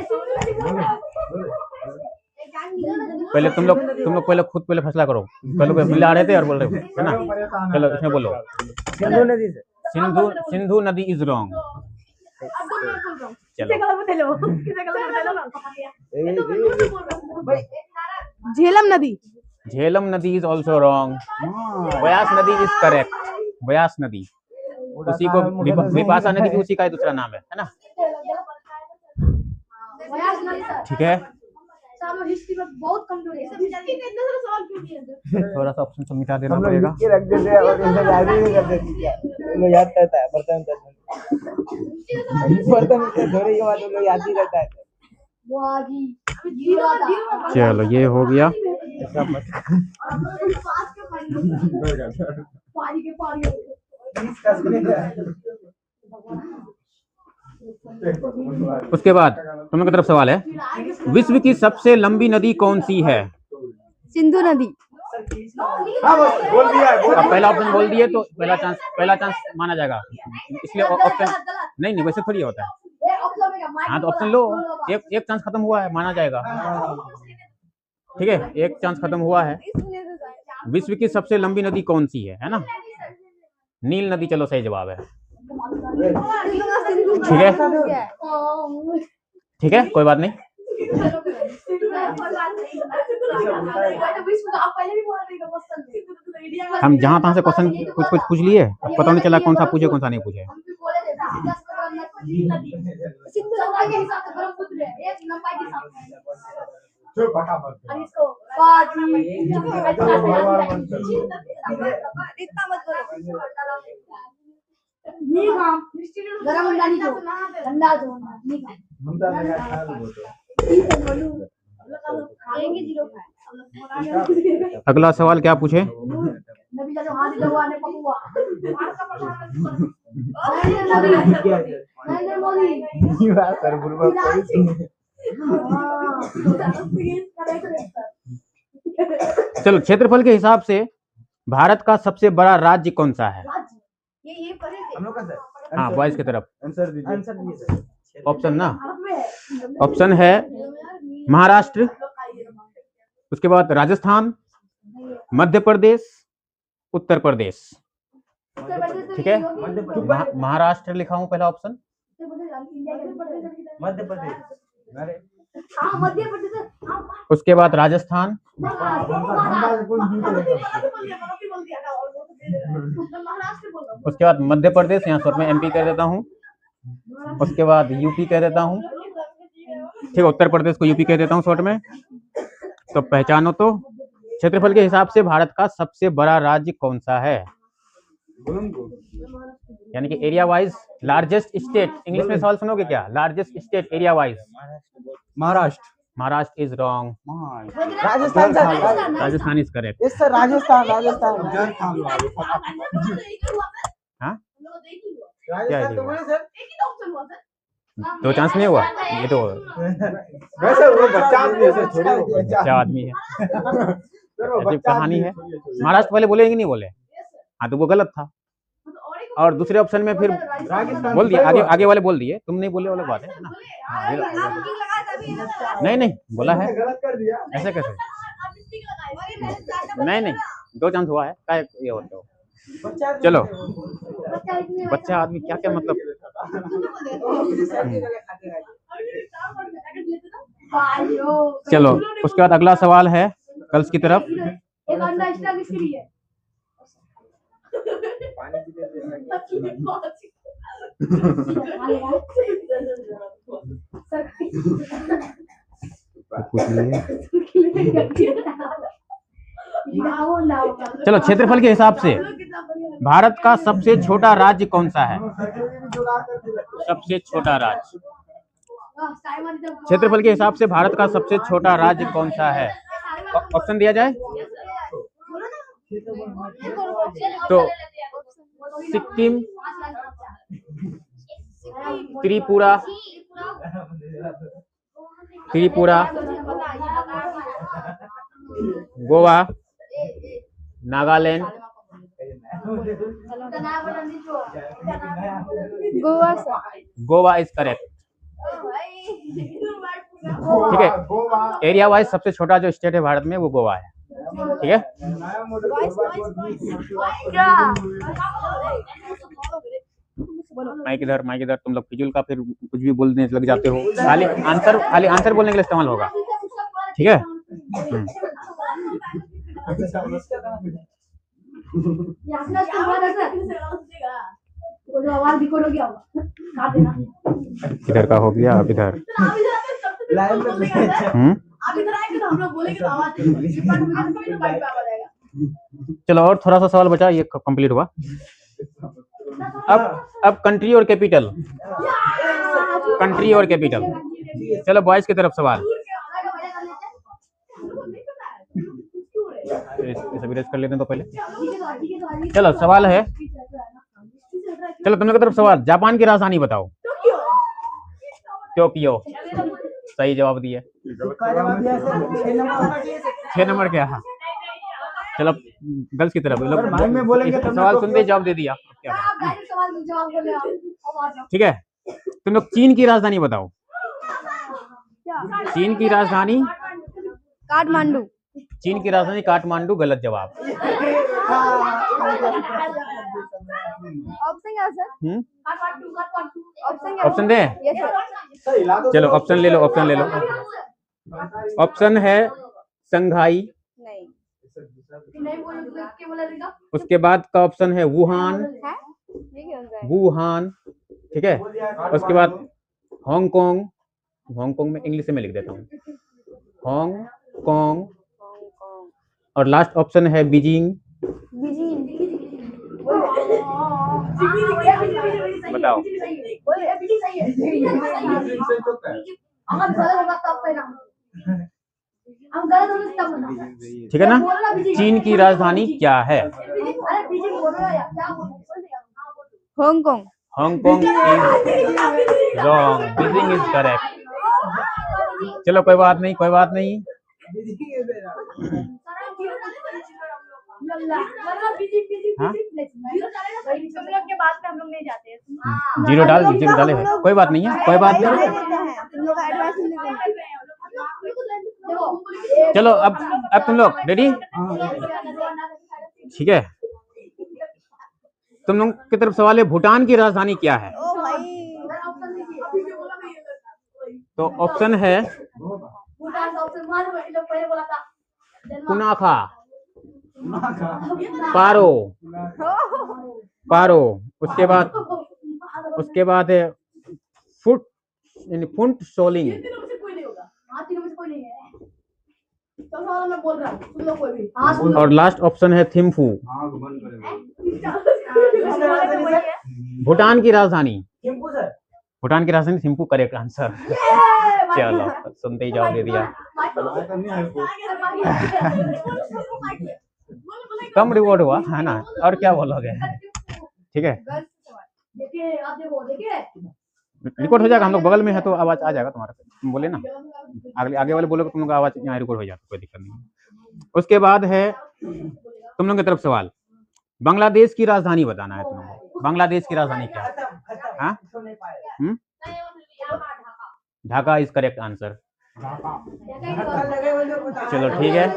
पहले तुम लोग पहले खुद पहले फैसला करो, पहले मिला रहे थे और बोल रहे हो, है ना। चलो इसमें बोलो, सिंधु नदी से। सिंधु नदी इज रॉन्ग। चलो झेलम नदी। झेलम नदी इज ऑल्सो रॉन्ग। व्यास नदी इज करेक्ट, व्यास नदी, उसी को विपाशा नदी भी उसी का दूसरा नाम है ना, ठीक है। हिस्ट्री में बहुत कमजोर है, थोड़ा सा ऑप्शन तो मिटा देना पड़ेगा। रख देते हैं और इनसे याद ही नहीं कर देते, लोग याद करता है बर्तन धोने के बाद लोग याद ही करता है। चलो ये हो गया। उसके बाद तुम लोग की तरफ सवाल है, विश्व की सबसे लंबी नदी कौन सी है? सिंधु नदी। बोल दिया अब पहला ऑप्शन बोल दिए तो पहला चांस माना जाएगा, इसलिए ऑप्शन नहीं वैसे थोड़ी होता है। हाँ तो ऑप्शन लो, एक चांस खत्म हुआ है, माना जाएगा, ठीक है, एक चांस खत्म हुआ है। विश्व की सबसे लंबी नदी कौन सी है ना? नील नदी, चलो सही जवाब है, ठीक है कोई बात नहीं। हम जहाँ तहाँ से क्वेश्चन कुछ पूछ लिए, पता नहीं चला कौन सा पूछे कौन सा नहीं पूछे। नहीं काम गरम अंडा नहीं दो ठंडा दो नहीं काम ममता लगा खा लो तो आएंगे 0 खाए अगला सवाल क्या पूछे? नबी का जो हाथ लगवाने पपुआ नरेंद्र मोदी ये बात सर बुलबुल कोई चलो, क्षेत्रफल के हिसाब से भारत का सबसे बड़ा राज्य कौन सा है? ये पढ़े थे हम लोग का सर हाँ, बॉयज की तरफ आंसर दीजिए। आंसर दिए सर। ऑप्शन ना, ऑप्शन है महाराष्ट्र, उसके बाद राजस्थान, मध्य प्रदेश, उत्तर प्रदेश। ठीक है, महाराष्ट्र लिखा हूं पहला ऑप्शन, मध्य प्रदेश। अरे हाँ मध्य प्रदेश हाँ उसके बाद राजस्थान, महाराष्ट्र बोल रहा उसके बाद मध्य प्रदेश, यहाँ शॉर्ट में एमपी कर देता हूँ, उसके बाद यूपी कह देता हूँ। ठीक है, उत्तर प्रदेश को यूपी कह देता हूँ शॉर्ट में। तो पहचानो तो, क्षेत्रफल के हिसाब से भारत का सबसे बड़ा राज्य कौन सा है? यानी कि area wise largest state. English में सवाल सुनोगे क्या? Largest state area wise. Maharashtra. Maharashtra is wrong, Rajasthan sir Rajasthan is correct. Yes sir Rajasthan Rajasthan हाँ, राजस्थान तो बोले सर दो चांस नहीं हुआ, ये तो वैसे वो बच्चा आदमी है सर, छोड़िए वो बच्चा क्या आदमी है, सर, वो अजीब बच्चा कहानी आदमी है। छोड़िए। महाराष्ट्र वाले बोले कि नहीं बोले? हाँ, तो वो गलत था। और दूसरे ऑप्शन में फिर राजस्थान बोल दिया, सही आगे हुआ। आगे वाले बोल दिए, तुम नहीं बोले वाला बात है ना। हाँ, नहीं नहीं बोला है, गलत कर दिया। ऐसे कैसे? नहीं नहीं, दो चांस हुआ है, क्या ये होता हो। चलो, बच्चा आदमी क्या क्या मतलब। चलो, उसके बाद अगला सवाल है गर्ल्स की तरफ। एक अंडा एक्स्ट्रा किसके लिए है? चलो, क्षेत्रफल के हिसाब से भारत का सबसे छोटा राज्य कौन सा है? सबसे छोटा राज्य, क्षेत्रफल के हिसाब से भारत का सबसे छोटा राज्य कौन सा है? ऑप्शन दिया जाए तो सिक्किम, त्रिपुरा, गोवा, नागालैंड। Goa is correct. ठीक है, एरिया वाइज सबसे छोटा जो स्टेट है भारत में वो गोवा है। ठीक है, माइक इधर, तुम लोग फिजूल का फिर कुछ भी बोलने लग जाते हो। खाली आंसर बोलने के लिए इस्तेमाल होगा। ठीक है, इधर का हो गया, अब इधर। चलो, और थोड़ा सा सवाल बचा, ये कंप्लीट हुआ। अब कंट्री और कैपिटल, चलो बॉयज की तरफ सवाल। सब इरेज कर लेते हैं तो पहले। चलो, सवाल है, चलो तुम लोग की तरफ सवाल। जापान की राजधानी बताओ। टोक्यो, सही जवाब दिए। 6 नंबर क्या? हाँ, चलो गर्ल्स की तरफ। माइक में बोलेंगे तो सवाल सुनते जवाब दे दिया। क्या ठीक है, तुम लोग चीन की राजधानी बताओ। चीन की राजधानी काठमांडू। चीन की राजधानी काठमांडू, गलत जवाब। ऑप्शन क्या सर? ऑप्शन दे? चलो ऑप्शन ले लो, ऑप्शन है संघाई, उसके बाद का ऑप्शन है वुहान। ठीक है, उसके बाद हांगकांग में इंग्लिश में लिख देता हूँ, हांगकांग। और लास्ट ऑप्शन है बीजिंग। बताओ। ठीक है ना। चीन की राजधानी क्या है? Hong Kong. Hong Kong is wrong, Beijing is correct. चलो कोई बात नहीं, कोई बात नहीं। हाँ? के बाद में हम लोग नहीं जाते हैं। जीरो डाले है, कोई बात नहीं है, कोई बात नहीं। तुम लोग एडवाइस नहीं चलो अब तुम लोग रेडी? ठीक है, तुम लोग की तरफ सवाल है, भूटान की राजधानी क्या है? ओ भाई, तो ऑप्शन है कुनाखा, पारो, पारो, उसके बाद है फुट यानी फुंट सोलिंग, और लास्ट ऑप्शन है थिम्फू। भूटान की राजधानी, भूटान की राजधानी थिम्पू करेक्ट आंसर। चलो सुनते ही जवाब दे दिया। कम रिवॉर्ड हुआ है ना, और क्या बोलोगे? ठीक है, रिकॉर्ड हो जाएगा, हम लोग बगल में है तो आवाज आ जाएगा तुम्हारा। तुम बोले ना, आगे वाले बोलोगे, तुम लोग आवाज यहाँ रिकॉर्ड हो जाता, कोई दिक्कत नहीं। उसके बाद है तुम लोग की तरफ सवाल, बांग्लादेश की राजधानी बताना है तुम लोगों को। बांग्लादेश की राजधानी क्या है? हाँ? Dhaka is correct answer. चलो ठीक है,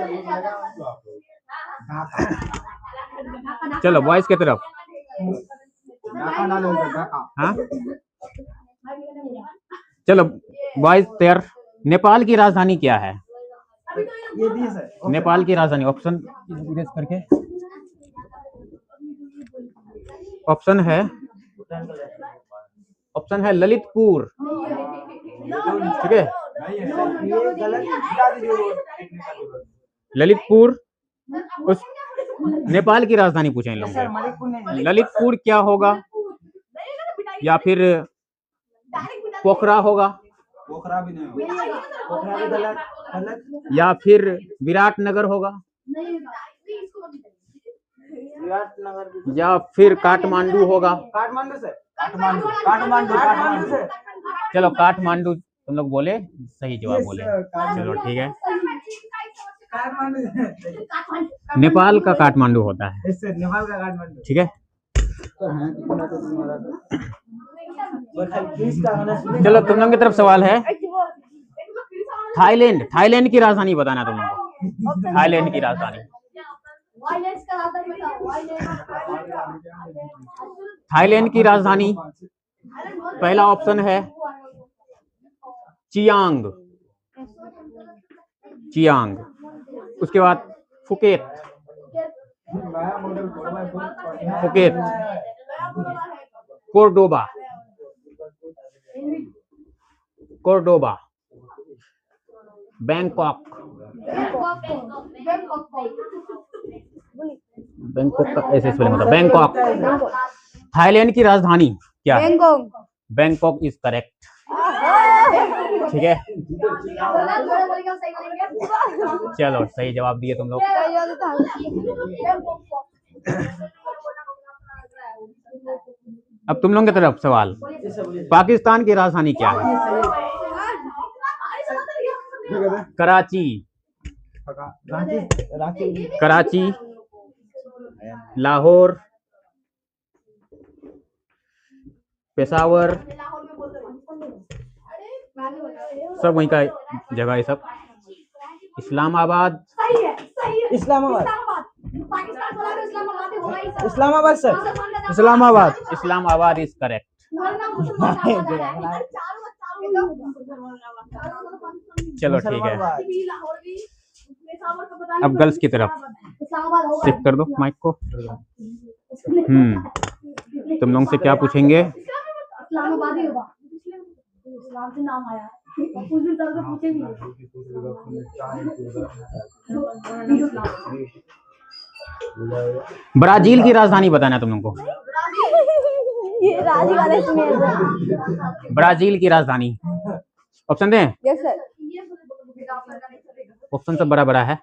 चलो बॉयज की तरफ। हाँ चलो बॉयज तैयार। नेपाल की राजधानी क्या है? नेपाल की राजधानी ऑप्शन करके, ऑप्शन है ललितपुर। ठीक है, ललितपुर उस नेपाल की राजधानी पूछे इन लोगों से। ललितपुर क्या होगा, या फिर पोखरा होगा, पोखरा भी नहीं होगा, पोखरा भी गलत, या फिर विराटनगर होगा, विराटनगर, या फिर काठमांडू होगा। काठमांडू से, काठमांडू से। चलो काठमांडू तुम लोग बोले, सही जवाब बोले। चलो ठीक है, नेपाल का काठमांडू होता है। नेपाल का काठमांडू, ठीक है, चलो तुम लोग की तरफ सवाल है, थाईलैंड की राजधानी बताना तुम लोग को। थाईलैंड की राजधानी, थाईलैंड की राजधानी पहला ऑप्शन है चियांग, उसके बाद फुकेत, कोर्डोबा, बैंकॉक का ऐसे स्पेलिंग होता है, बैंकॉक। थाईलैंड की राजधानी क्या है? Bangkok is correct. ठीक है, चलो सही जवाब दिए तुम लोग। अब तुम लोगों की तरफ सवाल, पाकिस्तान की राजधानी क्या है? कराची, लाहौर, पेशावर, सब वहीं का जगह है सब। Islamabad sir, Islamabad is correct. चलो ठीक है, अब गर्ल्स की तरफ शिफ्ट कर दो माइक को। तुम लोगों से क्या पूछेंगे? इस्लामाबाद ही होगा, इस्लाम से नाम आया कुछ भी तरह पूछेंगे। ब्राजील की राजधानी बताना है तुम लोगों को। ये राजी वाला इसमें है। ब्राजील की राजधानी। ऑप्शन दें? Yes sir. ऑप्शन सब बड़ा बड़ा है।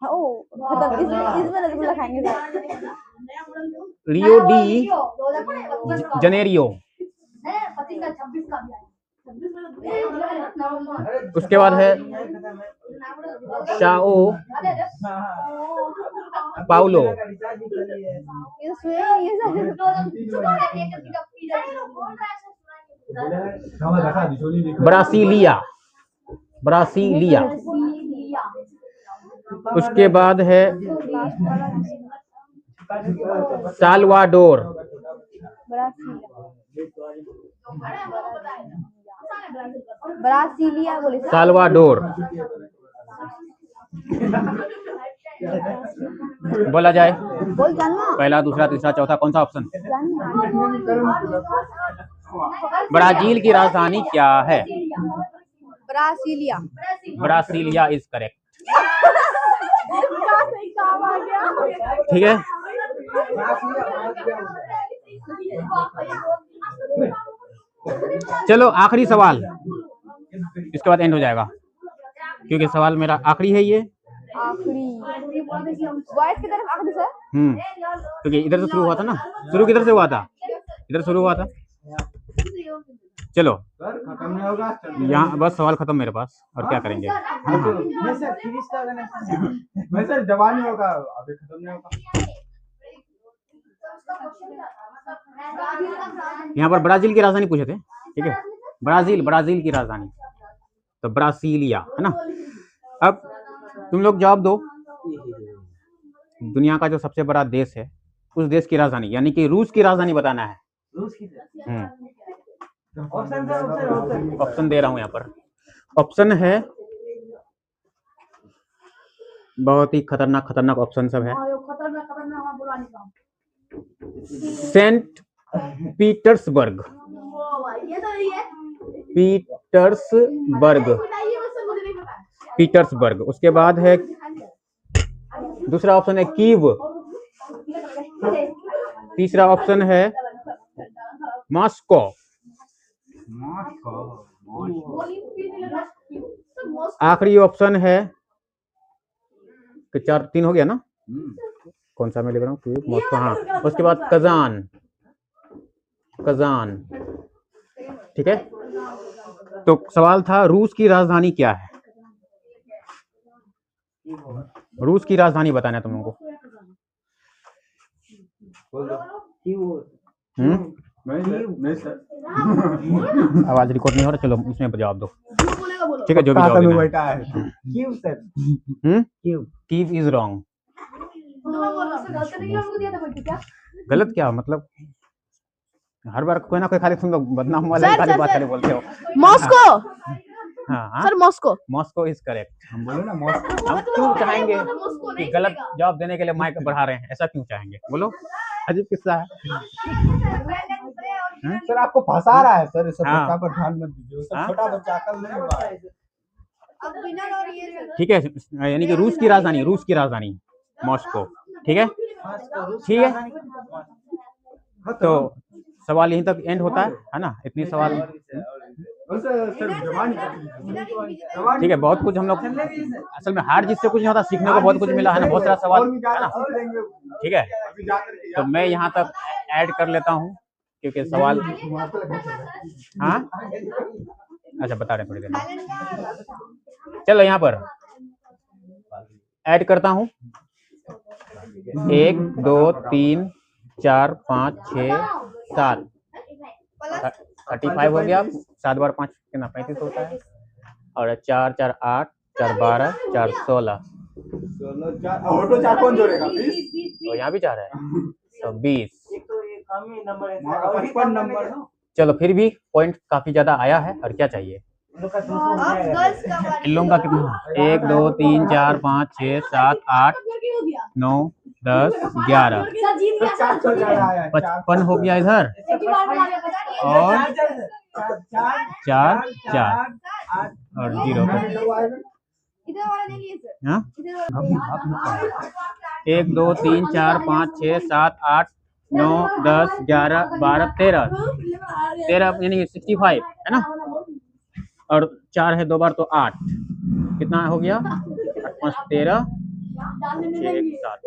ओ मतलब इसमें रसगुल्ला खाएंगे सर। Rio de Janeiro. उसके बाद है शाओ पाउलो। ब्रासीलिया। ब्रासीलिया। उसके बाद है साल्वाडोर। ब्रासीलिया बोले। साल्वाडोर बोला जाए। बोल जानना। पहला, दूसरा, तीसरा, चौथा, कौन सा ऑप्शन? ब्राजील की राजधानी क्या है? ब्रासीलिया। Brasilia is correct. ठीक है। चलो आखिरी सवाल, इसके बाद एंड हो जाएगा, क्योंकि सवाल मेरा आखिरी है ये। आखिरी वॉइस की तरफ आखिरी सर। क्योंकि इधर से शुरू हुआ था ना। शुरू किधर से हुआ था? इधर शुरू हुआ था। चलो सर खत्म नहीं होगा। यहाँ बस सवाल खत्म मेरे पास, और क्या करेंगे? मैं सर जवान ही होगा, अभी खत्म नहीं होगा। यहाँ पर ब्राजील की राजधानी पूछे थे, ठीक है। ब्राजील की राजधानी तो ब्रासीलिया है ना। अब तुम लोग जवाब दो। दुनिया का जो सबसे बड़ा देश है, उस देश की राजधानी, यानी कि रूस की राजधानी बताना है। ऑप्शन दे रहा हूं यहाँ पर। ऑप्शन है, बहुत ही खतरनाक ऑप्शन सब है। Saint Petersburg. पीटर्सबर्ग। उसके बाद है दूसरा ऑप्शन है कीव। तीसरा ऑप्शन है मॉस्को। आखिरी ऑप्शन है कि 3 हो गया ना। कौन सा मैं लिख रहा हूँ? कीव, मॉस्को, हाँ। उसके बाद कजान। ठीक है। तो सवाल था रूस की राजधानी क्या है? रूस की राजधानी बताना है तुम लोगों को। नहीं सर। आवाज रिकॉर्ड नहीं हो रहा। चलो इसमें जवाब दो, ठीक है। जो भी जवाब बेटा है कीव इज रॉन्ग। गलत क्या मतलब? हर बार कोई ना कोई खाली तुम लोग बदनाम वाला खाली बात खाली बोलते हो। मॉस्को। हाँ सर मॉस्को इज करेक्ट। हम बोले ना मॉस्को। हम क्यों चाहेंगे कि गलत जवाब देने के लिए माइक बढ़ा रहे हैं? ऐसा क्यों चाहेंगे? बोलो, अजीब किस्सा है। सर आपको फंसा रहा है सर। सब हाँ। बच्चा पर ध्यान मत दीजिए, सब छोटा बच्चा अकल नहीं हुआ है। ठीक है, यानी कि रूस की राजधानी मॉस्को। ठीक है। तो सवाल यहीं तक एंड होता है ना। इतनी सवाल, ठीक है। बहुत कुछ हम लोग, असल में हार जीत से कुछ नहीं होता, सीखने को बहुत कुछ मिला है ना, बहुत सारा सवाल है ना। ठीक है, तो मैं यहाँ तक ऐड कर लेता हूँ, क्योंकि सवाल, हाँ अच्छा बता रहे थोड़ी देर। चलो यहाँ पर ऐड करता हूँ। 1 2 3 4 5 6 7 35 हो गया। 7 बार 5 कितना? 35 होता है। और 4 4 8 4 12 4 16। ऑटो 4 कौन जोड़ेगा? 20। तो यहाँ भी 4 है, तो 20। 55 नंबर। चलो फिर भी पॉइंट काफी ज्यादा आया है। और क्या चाहिए इन लोगों का? कितना? 1 2 3 4 5 6 7 8 9 10 11 55 हो गया इधर, और 4 4 और 0। 1 2 3 4 5 6 7 8 9 10 11 12 13 13 यानी 65 है ना, और 4 है 2 बार तो 8, कितना हो गया 8 5 13 6 1 7,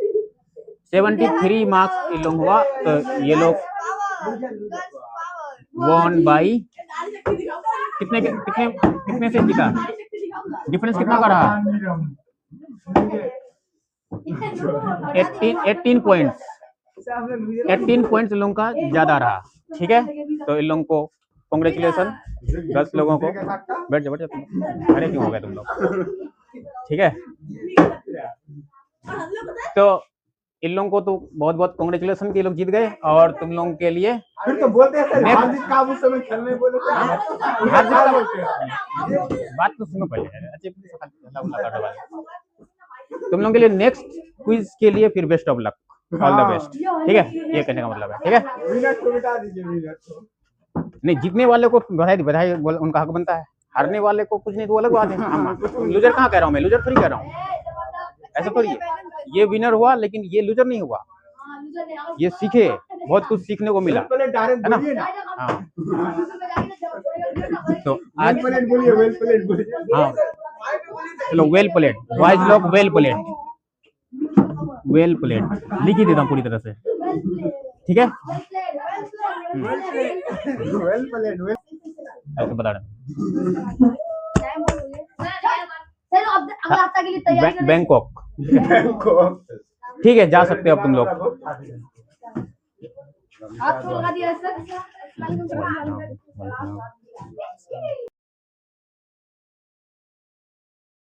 73 मार्क्स ये लोग हुआ। तो ये लोग वॉन बाई कितने कितने कितने से जीता, डिफरेंस कितना का रहा, 18 पॉइंट्स, 18 पॉइंट्स इन लोगों का ज्यादा रहा। ठीक है, तो इन लोगों को कॉन्ग्रेचुलेसन, 10 लोगों को। बैठ जाओ तुम, अरे क्यों हो गए तुम लोग, ठीक है। तो इन लोगों को तो बहुत बहुत कॉन्ग्रेचुलेसन कि लोग जीत गए, और तुम लोगों के लिए फिर तो बोलते हैं हार्दिक का उस समय खेलने बोले थे। बात तो सुनो पहले, तुम लोगों के लिए नेक्स्ट क्विज के लिए फिर best of luck, all the best. ठीक है, ये कहने का मतलब है। ठीक है, मिनट को बिता दीजिए, मिनट को। नहीं जीतने वाले को बधाई उनका हक बनता है, हारने वाले को कुछ नहीं तो अलग बात है। लूजर कहाँ कह रहा हूँ मैं, लूजर थोड़ी कह रहा हूँ, ऐसा थोड़ी है। ये विनर हुआ लेकिन ये लूजर नहीं हुआ, ये सीखे, बहुत कुछ सीखने को मिला, पहले डायरेक्ट है ना। बोलिए ना। हाँ, तो आज वेल प्लेड बोलिए, वेल प्लेड बोलिए। हाँ चलो, वेल प्लेड बॉयज लोग, वेल प्लेड, वेल प्लेड लिख ही देता हूँ पूरी तरह से। ठीक है, वेल प्लेड, वेल ऐसे बता रहे चलो अब अगला हफ्ता के लिए तैयारी करें। बैंकॉक। को। ठीक है, जा सकते हो अब तुम लोग। हाथ तो लगा दिया सर।